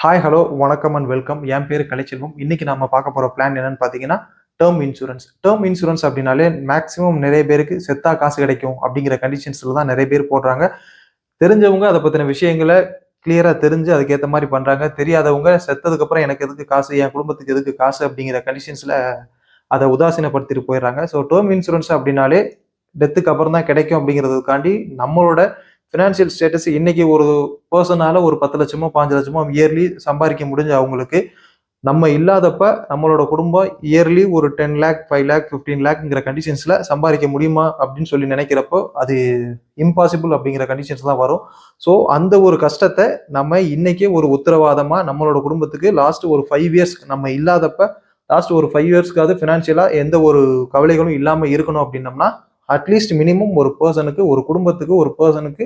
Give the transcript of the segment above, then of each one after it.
Hi hello வணக்கம் and welcome. என் பேர் கலைச்செல்வம். இன்னைக்கு நம்ம பார்க்க போற பிளான் என்னன்னு பார்த்தீங்கன்னா டேர்ம் இன்சூரன்ஸ். டேர்ம் இன்சூரன்ஸ் அப்படின்னாலே மேக்ஸிமம் நிறைய பேருக்கு செத்தா காசு கிடைக்கும் அப்படிங்கிற கண்டிஷன்ஸ்ல தான் நிறைய பேர் போடுறாங்க. தெரிஞ்சவங்க அதை பத்தின விஷயங்களை கிளியரா தெரிஞ்சு அதுக்கேற்ற மாதிரி பண்றாங்க. தெரியாதவங்க செத்ததுக்கு அப்புறம் எனக்கு எதுக்கு காசு, என் குடும்பத்துக்கு எதுக்கு காசு அப்படிங்கிற கண்டிஷன்ஸ்ல அதை உதாசீனப்படுத்திட்டு போயிடுறாங்க. ஸோ டேர்ம் இன்சூரன்ஸ் அப்படின்னாலே டெத்துக்கு அப்புறம் தான் கிடைக்கும் அப்படிங்கிறதுக்காண்டி நம்மளோட ஃபினான்ஷியல் ஸ்டேட்டஸ் இன்னைக்கு ஒரு பர்சனால ஒரு 10 லட்சமோ 5 லட்சமோ இயர்லி சம்பாதிக்க முடிஞ்ச அவங்களுக்கு நம்ம இல்லாதப்ப நம்மளோட குடும்பம் இயர்லி ஒரு 10 லேக் 5 லேக் 15 லேக்ங்கிற கண்டிஷன்ஸ்ல சம்பாதிக்க முடியுமா அப்படின்னு சொல்லி நினைக்கிறப்போ அது இம்பாசிபிள் அப்படிங்கிற கண்டிஷன்ஸ் தான் வரும். ஸோ அந்த ஒரு கஷ்டத்தை நம்ம இன்னைக்கே ஒரு உத்தரவாதமா நம்மளோட குடும்பத்துக்கு லாஸ்ட் ஒரு 5 இயர்ஸ் நம்ம இல்லாதப்ப லாஸ்ட் ஒரு 5 இயர்ஸ்க்காவது ஃபினான்ஷியலா எந்த ஒரு கவலைகளும் இல்லாம இருக்கணும் அப்படின்னம்னா அட்லீஸ்ட் மினிமம் ஒரு பர்சனுக்கு ஒரு குடும்பத்துக்கு ஒரு பர்சனுக்கு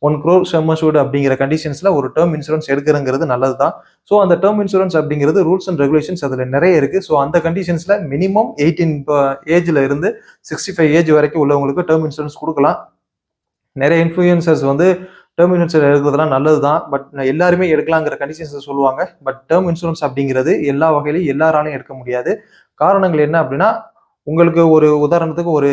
1 crore சம் அஷ்யூர்ட் அப்படிங்கிற கண்டிஷன்ஸ்ல ஒரு டேர்ம் இன்சூரன்ஸ் எடுக்கிறங்கிறது நல்லது தான். ஸோ அந்த டேர்ம் இன்சூரன்ஸ் அப்படிங்கிறது ரூல்ஸ் அண்ட் ரெகுலேஷன்ஸ் அதில் நிறைய இருக்கு. ஸோ அந்த கண்டிஷன்ஸ்ல மினிமம் 18 ஏஜ்ல இருந்து 65 ஏஜ் வரைக்கும் உள்ளவங்களுக்கு டேர்ம் இன்சூரன்ஸ் கொடுக்கலாம். நிறைய இன்ஃப்ளூயன்சர்ஸ் வந்து டேர்ம் இன்சூரன்ஸ் எடுக்கிறதுலாம் நல்லது தான், பட் எல்லாருமே எடுக்கலாங்கிற கண்டிஷன்ஸ் சொல்லுவாங்க. பட் டேர்ம் இன்சூரன்ஸ் அப்படிங்கிறது எல்லா வகையிலையும் எல்லாராலையும் எடுக்க முடியாது. காரணங்கள் என்ன அப்படின்னா, உங்களுக்கு ஒரு உதாரணத்துக்கு ஒரு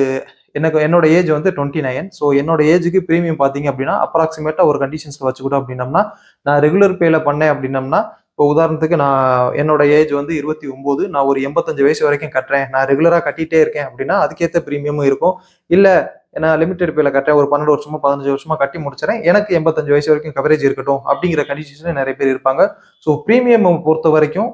என்னோட ஏஜ் வந்து 29. ஸோ என்னோட ஏஜுக்கு ப்ரீமியம் பார்த்தீங்க அப்படின்னா அப்ராக்சிமேட்டாக ஒரு கண்டிஷன்ஸில் வச்சுக்கிட்டோம் அப்படின்னம்னா, நான் ரெகுலர் பேல பண்ணேன் அப்படின்னம்னா, இப்போ உதாரணத்துக்கு நான் என்னோட ஏஜ் வந்து 29, நான் ஒரு 85 வயசு வரைக்கும் கட்டுறேன், நான் ரெகுலராக கட்டிகிட்டே இருக்கேன் அப்படின்னா அதுக்கேற்ற ப்ரீமியமும் இருக்கும். இல்லை நான் லிமிடெட் பேல கட்டுறேன், ஒரு 12 வருஷமா 15 வருஷமா கட்டி முடிச்சுறேன், எனக்கு 85 வயசு வரைக்கும் கவரேஜ் இருக்கட்டும் அப்படிங்கிற கண்டிஷன்ஸ்ல நிறைய பேர் இருப்பாங்க. ஸோ ப்ரீமியம் பொறுத்த வரைக்கும்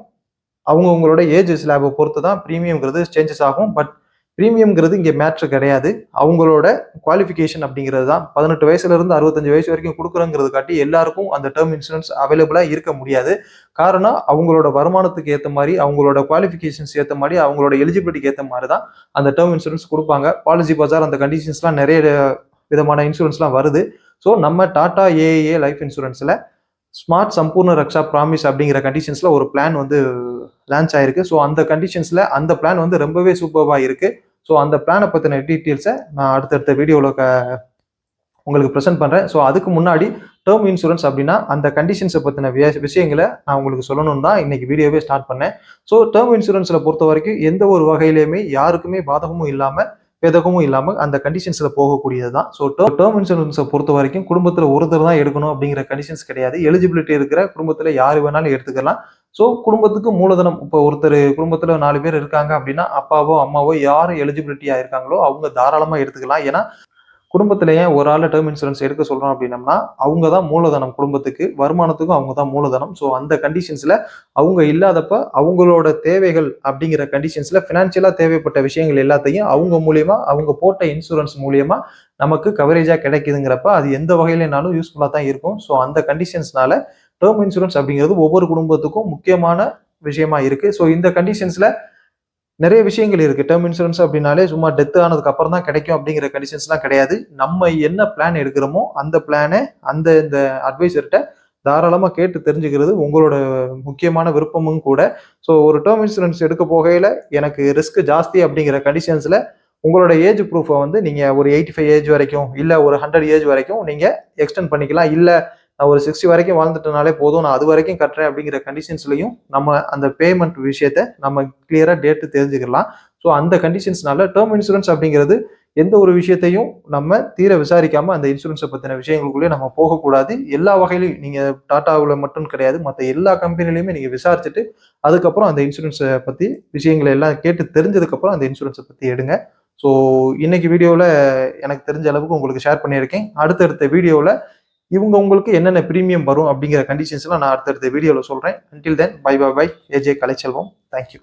அவங்கவுங்களோட ஏஜ் ஸ்லாபை பொறுத்து தான் ப்ரீமியம்ங்கிறது சேஞ்சஸ் ஆகும். பட் ப்ரீமியம்ங்கிறது இங்கே மேட்ரு கிடையாது. அவங்களோட குவாலிஃபிகேஷன் அப்படிங்கிறது தான். 18 வயசுல இருந்து 65 வயசு வரைக்கும் கொடுக்குறங்கிறது காட்டி எல்லாருக்கும் அந்த டேர்ம் இன்சூரன்ஸ் அவைலபிளா இருக்க முடியாது. காரணம் அவங்களோட வருமானத்துக்கு ஏற்ற மாதிரி, அவங்களோட குவாலிஃபிகேஷன்ஸ் ஏற்ற மாதிரி, அவங்களோட எலிஜிபிலிட்டிக்கு ஏற்ற மாதிரி தான் அந்த டேர்ம் இன்சூரன்ஸ் கொடுப்பாங்க. பாலிசி பஜார் அந்த கண்டிஷன்ஸ்லாம் நிறைய விதமான இன்சூரன்ஸ்லாம் வருது. ஸோ நம்ம டாடா ஏஏ லைஃப் இன்சூரன்ஸ்ல ஸ்மார்ட் சம்பூர்ண ரக்ஷா ப்ராமிஸ் அப்படிங்கிற கண்டிஷன்ஸ்ல ஒரு பிளான் வந்து லான்ச் ஆயிருக்கு. ஸோ அந்த கண்டிஷன்ஸ்ல அந்த பிளான் வந்து ரொம்பவே சூப்பர்வா இருக்கு. ஸோ அந்த பிளானை பற்றின டீட்டெயில்ஸை நான் அடுத்தடுத்த வீடியோவில் உங்களுக்கு ப்ரெசென்ட் பண்ணுறேன். ஸோ அதுக்கு முன்னாடி டேர்ம் இன்சூரன்ஸ் அப்படின்னா அந்த கண்டிஷன்ஸை பற்றின விஷயங்களை நான் உங்களுக்கு சொல்லணும்னு தான் இன்னைக்கு வீடியோவே ஸ்டார்ட் பண்ணேன். ஸோ டேர்ம் இன்சூரன்ஸில் பொறுத்த வரைக்கும் எந்த ஒரு வகையிலையுமே யாருக்குமே பாதகமும் இல்லாமல் பேதகமும் இல்லாமல் அந்த கண்டிஷன்ஸில் போகக்கூடியது தான். ஸோ டேர்ம் இன்சூரன்ஸை பொறுத்த வரைக்கும் குடும்பத்தில் ஒருத்தர் தான் எடுக்கணும் அப்படிங்கிற கண்டிஷன்ஸ் கிடையாது. எலிஜிபிலிட்டி இருக்கிற குடும்பத்தில் யார் வேணாலும் எடுத்துக்கலாம். ஸோ குடும்பத்துக்கு மூலதனம், இப்போ ஒருத்தர் குடும்பத்தில் 4 பேர் இருக்காங்க அப்படின்னா அப்பாவோ அம்மாவோ யார் எலிஜிபிலிட்டியா இருக்காங்களோ அவங்க தாராளமாக எடுத்துக்கலாம். ஏன்னா குடும்பத்துல ஏன் ஒரு ஆள் டேர்ம் இன்சூரன்ஸ் எடுக்க சொல்றோம் அப்படின்னம்னா அவங்க தான் மூலதனம், குடும்பத்துக்கு வருமானத்துக்கும் அவங்க தான் மூலதனம். ஸோ அந்த கண்டிஷன்ஸ்ல அவங்க இல்லாதப்ப அவங்களோட தேவைகள் அப்படிங்கிற கண்டிஷன்ஸ்ல பினான்சியலா தேவைப்பட்ட விஷயங்கள் எல்லாத்தையும் அவங்க மூலியமா அவங்க போட்ட இன்சூரன்ஸ் மூலியமா நமக்கு கவரேஜா கிடைக்குதுங்கிறப்ப அது எந்த வகையிலனாலும் யூஸ்ஃபுல்லா தான் இருக்கும். ஸோ அந்த கண்டிஷன்ஸ்னால டேர்ம் இன்சூரன்ஸ் அப்படிங்கிறது ஒவ்வொரு குடும்பத்துக்கும் முக்கியமான விஷயமா இருக்கு. ஸோ இந்த கண்டிஷன்ஸ்ல நிறைய விஷயங்கள் இருக்கு. டேர்ம் இன்சூரன்ஸ் அப்படின்னாலே சும்மா டெத் ஆனதுக்கு அப்புறம் தான் கிடைக்கும் அப்படிங்கிற கண்டிஷன்ஸ்லாம் கிடையாது. நம்ம என்ன பிளான் எடுக்கிறோமோ அந்த பிளானை இந்த அட்வைசர்கிட்ட தாராளமாக கேட்டு தெரிஞ்சுக்கிறது உங்களோட முக்கியமான விருப்பமும் கூட. ஸோ ஒரு டேர்ம் இன்சூரன்ஸ் எடுக்க போகையில் எனக்கு ரிஸ்க் ஜாஸ்தி அப்படிங்கிற கண்டிஷன்ஸில் உங்களோட ஏஜ் ப்ரூஃபை வந்து நீங்கள் ஒரு 85 ஏஜ் வரைக்கும் இல்லை ஒரு 100 ஏஜ் வரைக்கும் நீங்கள் எக்ஸ்டெண்ட் பண்ணிக்கலாம். இல்லை நான் ஒரு 60 வரைக்கும் வாழ்ந்துட்டனாலே போதும், நான் அது வரைக்கும் கட்டுறேன் அப்படிங்கிற கண்டிஷன்ஸ்லையும் நம்ம அந்த பேமெண்ட் விஷயத்த நம்ம கிளியரா டேட்டு தெரிஞ்சுக்கலாம். ஸோ அந்த கண்டிஷன்ஸ்னால டேர்ம் இன்சூரன்ஸ் அப்படிங்கிறது எந்த ஒரு விஷயத்தையும் நம்ம தீர விசாரிக்காம அந்த இன்சூரன்ஸை பற்றின விஷயங்களுக்குள்ளேயே நம்ம போகக்கூடாது. எல்லா வகையிலையும் நீங்கள் டாட்டாவில் மட்டும் கிடையாது, மற்ற எல்லா கம்பெனிலையுமே நீங்கள் விசாரிச்சுட்டு அதுக்கப்புறம் அந்த இன்சூரன்ஸை பற்றி விஷயங்களை எல்லாம் கேட்டு தெரிஞ்சதுக்கப்புறம் அந்த இன்சூரன்ஸை பற்றி எடுங்க. ஸோ இன்னைக்கு வீடியோவில் எனக்கு தெரிஞ்ச அளவுக்கு உங்களுக்கு ஷேர் பண்ணியிருக்கேன். அடுத்தடுத்த வீடியோவில் இவங்க உங்களுக்கு என்னென்ன ப்ரீமியம் வரும் அப்படிங்கிற கண்டிஷன்ஸ்லாம் நான் அடுத்தடுத்த வீடியோவில் சொல்கிறேன். Until then bye bye bye. AJ Kalaiselvam. Thank you.